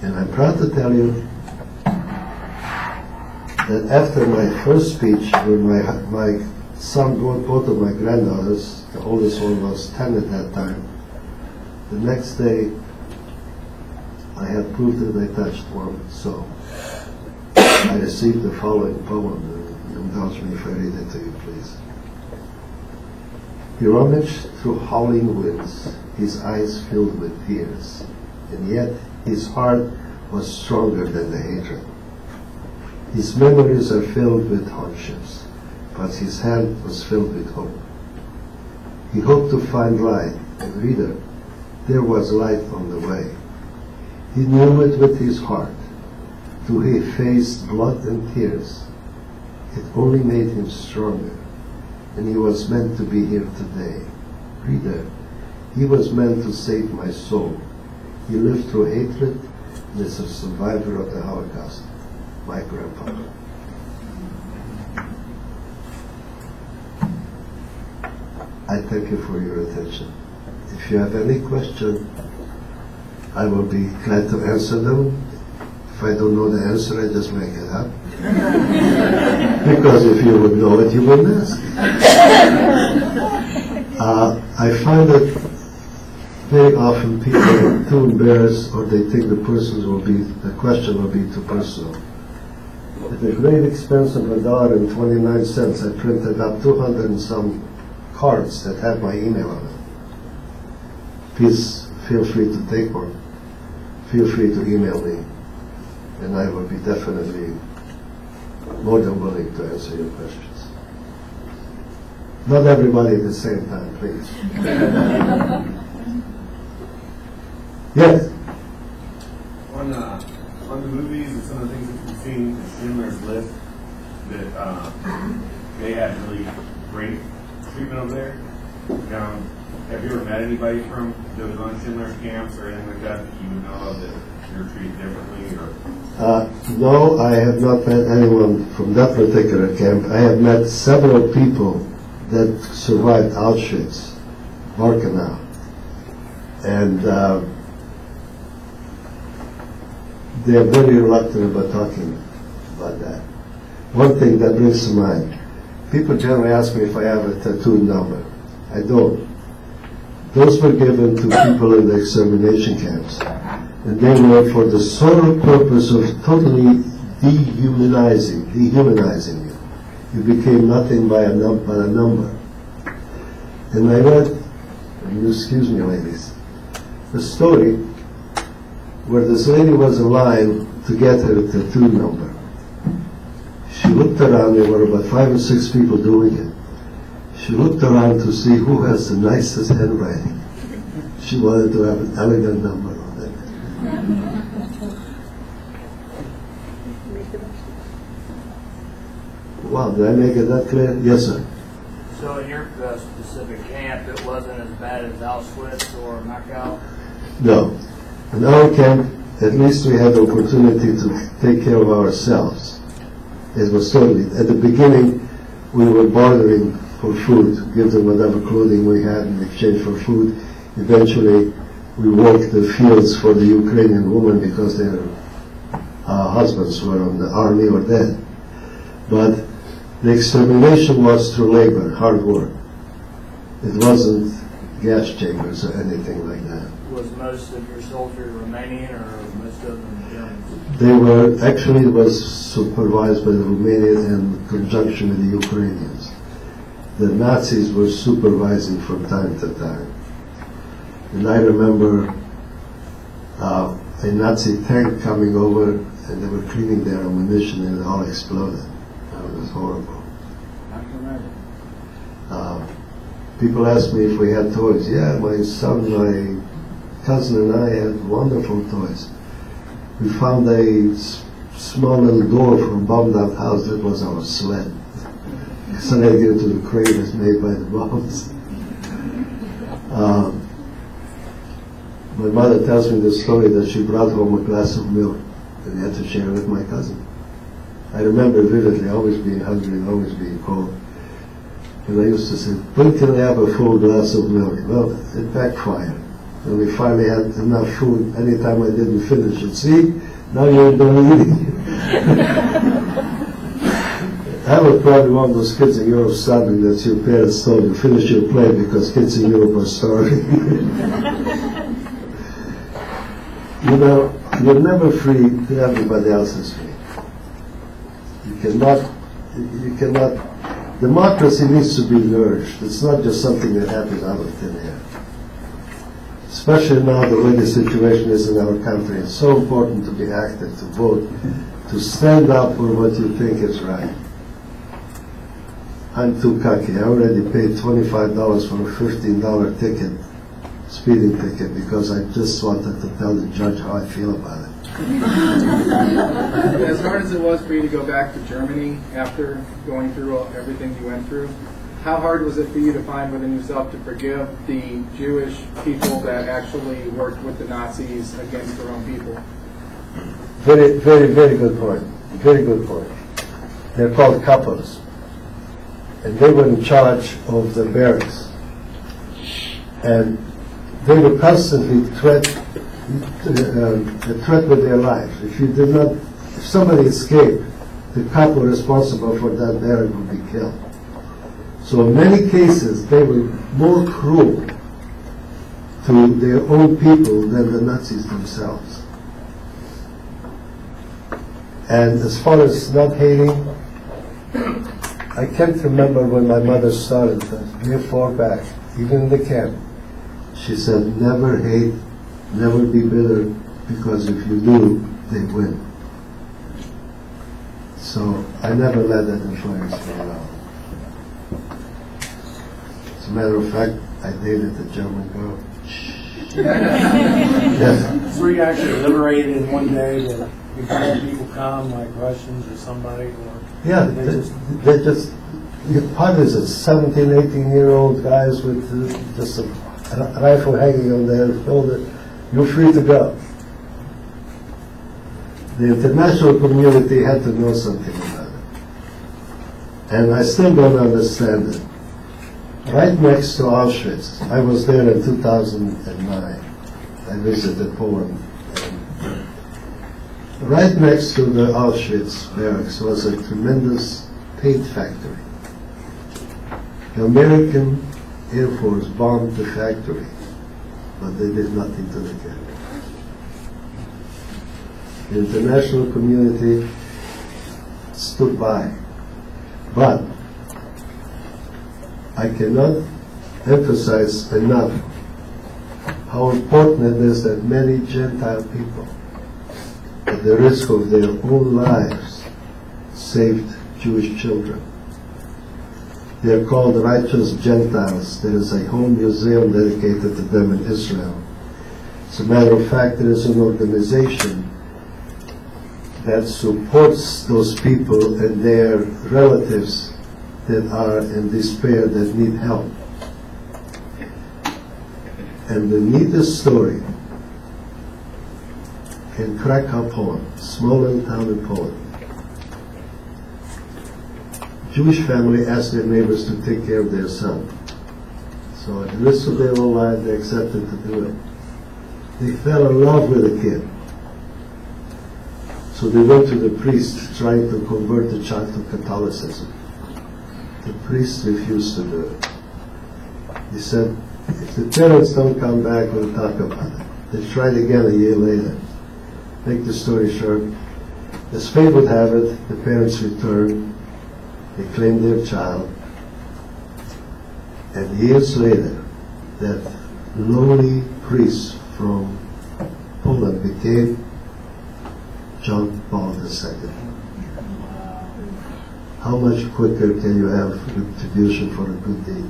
And I'm proud to tell you that after my first speech, when my son brought both of my granddaughters, the oldest one was 10 at that time, the next day I had proof that I touched one, so I received the following poem. Indulge me if I read it to you, please. He rummaged through howling winds, his eyes filled with tears, and yet his heart was stronger than the hatred. His memories are filled with hardships, but his hand was filled with hope. He hoped to find light, and reader, there was light on the way. He knew it with his heart. Though he faced blood and tears, it only made him stronger, and he was meant to be here today. Reader, he was meant to save my soul. He lived through hatred and is a survivor of the Holocaust. My grandpa. I thank you for your attention. If you have any question, I will be glad to answer them. If I don't know the answer, I just make it up. Because if you would know it, you wouldn't ask. I find that very often people are too embarrassed, or they think the question will be too personal. At the great expense of $1.29, I printed up 200 and some cards that have my email on it. Please feel free to take one. Feel free to email me, and I will be definitely more than willing to answer your questions. Not everybody at the same time, please. Yes? On the movies and some of the things that we've seen, Schindler's List, that they had really great treatment over there. Have you ever met anybody from that was on Schindler's camps or anything like that you would know of that you're treated differently? Or? No, I have not met anyone from that particular camp. I have met several people that survived Auschwitz, Birkenau, and they are very reluctant about talking about that. One thing that brings to mind, people generally ask me if I have a tattoo number. I don't. Those were given to people in the extermination camps, and they were for the sole purpose of totally dehumanizing you. You became nothing but a number. And I read, and you excuse me ladies, a story where this lady was in line to get her tattoo number. She looked around, there were about 5 or 6 people doing it. She looked around to see who has the nicest handwriting. She wanted to have an elegant number on it. Wow, did I make it that clear? Yes, sir. So in your specific camp, it wasn't as bad as Auschwitz or Machau? No. In our camp, at least we had the opportunity to take care of ourselves. It was totally, at the beginning, we were bartering for food, give them whatever clothing we had in exchange for food. Eventually, we worked the fields for the Ukrainian women because their husbands were on the army or dead. But the extermination was through labor, hard work. It wasn't gas chambers or anything like that. Was most of your soldiers Romanian or most of them Germans? They were, actually it was supervised by the Romanians in conjunction with the Ukrainians. The Nazis were supervising from time to time. And I remember a Nazi tank coming over and they were cleaning their ammunition and it all exploded. That was horrible. People asked me if we had toys. Yeah, my son, my cousin and I had wonderful toys. We found a small little door from a bombed out house. That was our sled. So they get into the crate that's made by the bombs. My mother tells me the story that she brought home a glass of milk and had to share it with my cousin. I remember vividly always being hungry and always being cold. And I used to say, when can I have a full glass of milk? Well, it backfired. And we finally had enough food anytime I didn't finish it. See, now you're done eating. I was probably one of those kids in Europe starving that your parents told you, finish your plate because kids in Europe are starving. You know, you're never free till everybody else is free. You cannot, democracy needs to be nourished. It's not just something that happens out of thin air. Especially now the way the situation is in our country. It's so important to be active, to vote, to stand up for what you think is right. I'm too cocky. I already paid $25 for a $15 ticket, speeding ticket, because I just wanted to tell the judge how I feel about it. As hard as it was for you to go back to Germany after going through everything you went through, how hard was it for you to find within yourself to forgive the Jewish people that actually worked with the Nazis against their own people? Very, very, very good point. Very good point. They're called kappas. And they were in charge of the barracks. And they were constantly a threat with their life. If somebody escaped, the kappa responsible for that barrack would be killed. So in many cases, they were more cruel to their own people than the Nazis themselves. And as far as not hating, I can't remember when my mother started, year 4 back, even in the camp. She said, never hate, never be bitter, because if you do, they win. So I never let that influence me at all. As a matter of fact, I dated a German girl. Yes. So were you actually liberated in one day that before people come, like Russians or somebody? Or Yeah, they just, your partners are 17, 18-year-old guys with just a rifle hanging on their shoulder. You're free to go. The international community had to know something about it. And I still don't understand it. Right next to Auschwitz, I was there in 2009. I visited Poland. Right next to the Auschwitz barracks was a tremendous paint factory. The American Air Force bombed the factory, but they did nothing to the kid. The international community stood by. But I cannot emphasize enough how important it is that many Gentile people, at the risk of their own lives, saved Jewish children. They're called righteous Gentiles. There is a whole museum dedicated to them in Israel. As a matter of fact, there is an organization that supports those people and their relatives that are in despair, that need help. And the neatest story in Krakow, Poland, small little town in Poland. Jewish family asked their neighbors to take care of their son. So at the risk of their own life, they accepted to do it. They fell in love with the kid. So they went to the priest trying to convert the child to Catholicism. The priest refused to do it. He said, if the parents don't come back, we'll talk about it. They tried again a year later. Make the story short, as fate would have it, the parents returned. They claimed their child. And years later, that lowly priest from Poland became John Paul II. How much quicker can you have retribution for a good deed?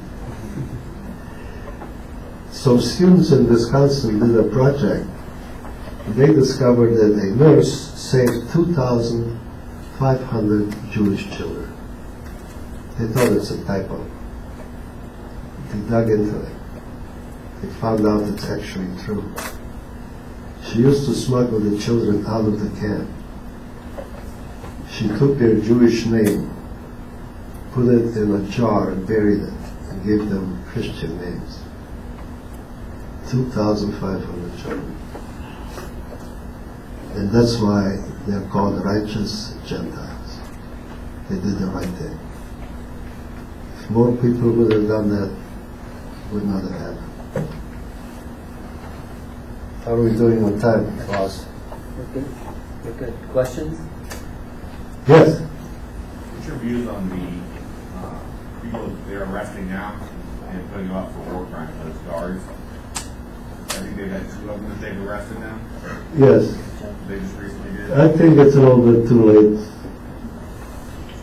Some students in Wisconsin did a project. They discovered that a nurse saved 2,500 Jewish children. They thought it's a typo. They dug into it. They found out it's actually true. She used to smuggle the children out of the camp. She took their Jewish name, put it in a jar and buried it, and gave them Christian names. 2,500 children. And that's why they're called righteous Gentiles. They did the right thing. If more people would have done that, it would not have happened. How are we doing on time, boss? We're good. We're good. Questions? Yes? What's your views on the people that they're arresting now and putting them up for war crimes, those guards? I think they've had 2 of them that they've arrested now. Yes. They just recently did. I think it's a little bit too late.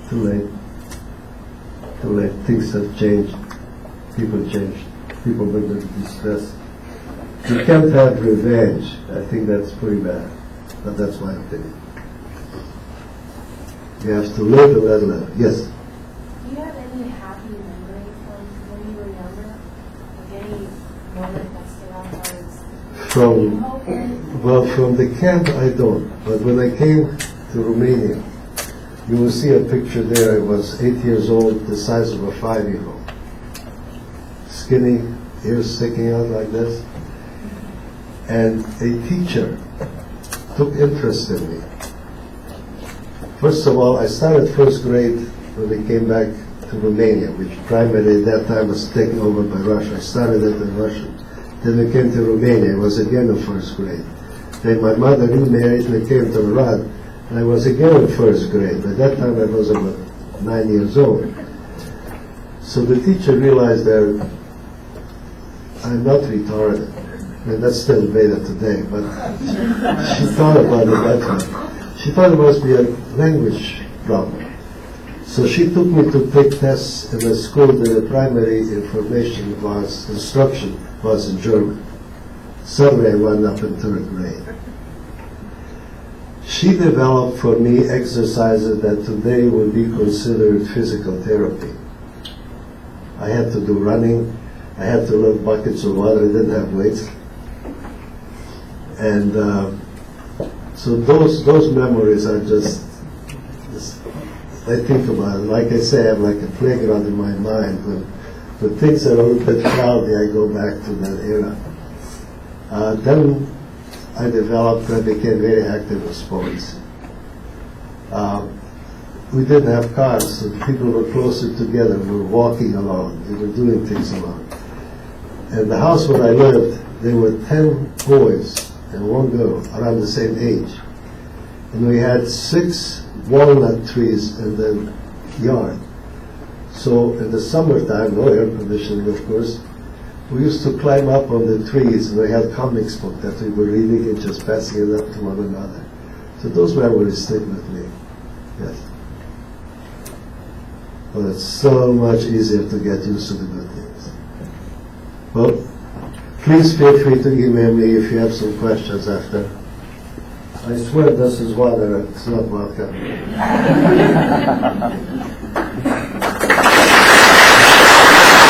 Too late. Too late. Things have changed. People changed. People were in distress. You can't have revenge. I think that's pretty bad. But that's my opinion. You have to live and let live. Yes? Do you have any happy memory from when you were younger? Like any moment that stood out as From, well, from the camp I don't. But when I came to Romania, you will see a picture there. I was 8 years old, the size of a 5-year-old. Skinny, ears sticking out like this. And a teacher took interest in me. First of all, I started first grade when we came back to Romania, which primarily at that time was taken over by Russia. I started it in Russian. Then we came to Romania. I was again in first grade. Then my mother remarried and I came to Iran, and I was again in first grade. By that time I was about 9 years old. So the teacher realized that I'm not retarded. And that's still debated today, but she thought about it that way. She thought it must be a language problem. So she took me to take tests in a school where the primary instruction was in German. Suddenly I wound up in 3rd grade. She developed for me exercises that today would be considered physical therapy. I had to do running. I had to lift buckets of water. I didn't have weights. And so those memories are just, I think about it. Like I say, I have like a playground in my mind. When things are a little bit cloudy, I go back to that era. Then I became very active in sports. We didn't have cars, so people were closer together. We were walking alone. We were doing things alone. And the house where I lived, there were 10 boys and 1 girl around the same age. And we had 6 walnut trees in the yard. So in the summertime, no air conditioning of course, we used to climb up on the trees, and we had comics book that we were reading and just passing it up to one another. So those memories stick with me. Yes. Well, it's so much easier to get used to the good things. Well, please feel free to email me if you have some questions after. I swear this is water, it's not vodka.